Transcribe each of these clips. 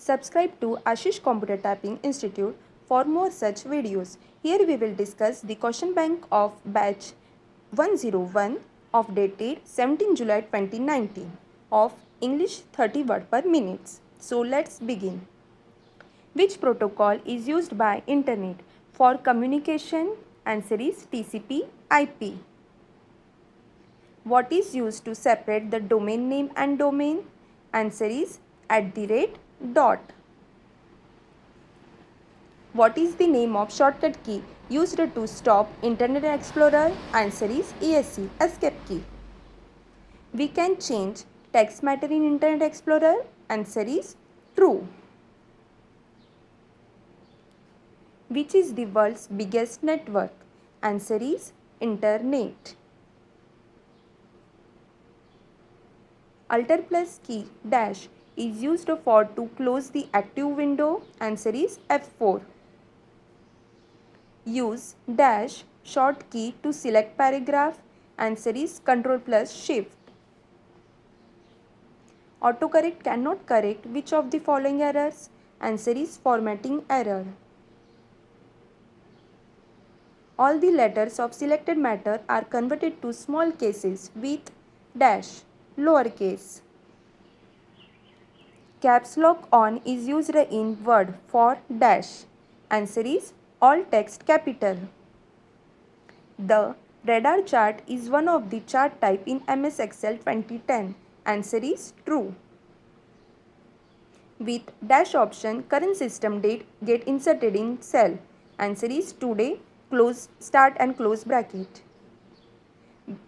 Subscribe to Ashish Computer Typing Institute for more such videos. Here we will discuss the question bank of batch 101 of dated 17 July 2019 of English 30 word per minute. So let's begin. Which protocol is used by internet for communication? Answer is TCP IP. What is used to separate the domain name and domain? Answer is @ What is the name of shortcut key used to stop Internet Explorer? Answer is ESC, escape key. We can change text matter in Internet Explorer? Answer is true. Which is the world's biggest network? Answer is Internet. Alt plus key dash is used for to close the active window. Answer is F4. Use dash short key to select paragraph. Answer is Ctrl plus Shift. Autocorrect cannot correct which of the following errors? Answer is formatting error. All the letters of selected matter are converted to small cases with dash lowercase. Caps lock on is used in Word for dash. Answer is all text capital. The radar chart is one of the chart type in MS Excel 2010. Answer is true. With dash option, current system date get inserted in cell. Answer is today, close, start and close bracket.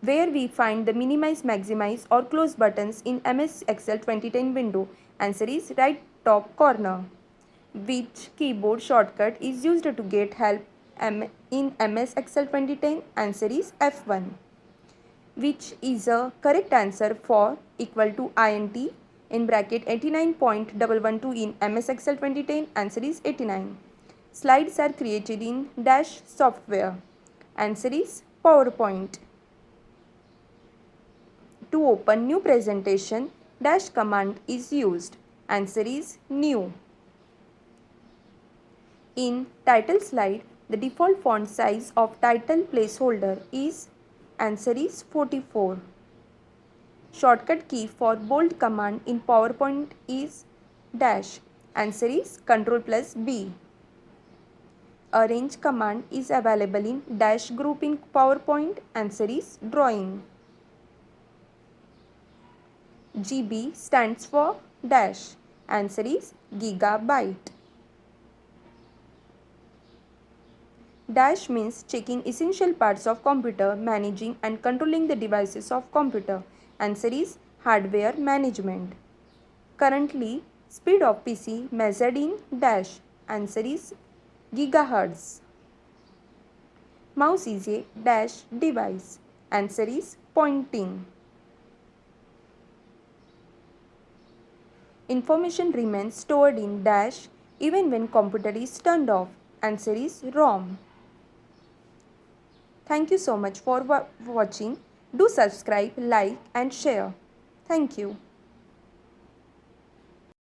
Where we find the minimize, maximize or close buttons in MS Excel 2010 window? Answer is right top corner. Which keyboard shortcut is used to get help in MS Excel 2010? Answer is F1. Which is a correct answer for equal to INT in bracket 89.112 in MS Excel 2010? Answer is 89. Slides are created in dash software. Answer is PowerPoint. To open new presentation, dash command is used. Answer is new. In title slide, the default font size of title placeholder is answer is 44. Shortcut key for bold command in PowerPoint is dash. Answer is Ctrl plus B. Arrange command is available in dash group in PowerPoint. Answer is drawing. GB stands for dash. Answer is gigabyte. Dash means checking essential parts of computer, managing and controlling the devices of computer. Answer is hardware management. Currently, speed of PC measured in dash. Answer is gigahertz. Mouse is a dash device. Answer is pointing. Information remains stored in dash even when computer is turned off. Answer is ROM. Thank you so much for watching. Do subscribe, like and share. Thank you.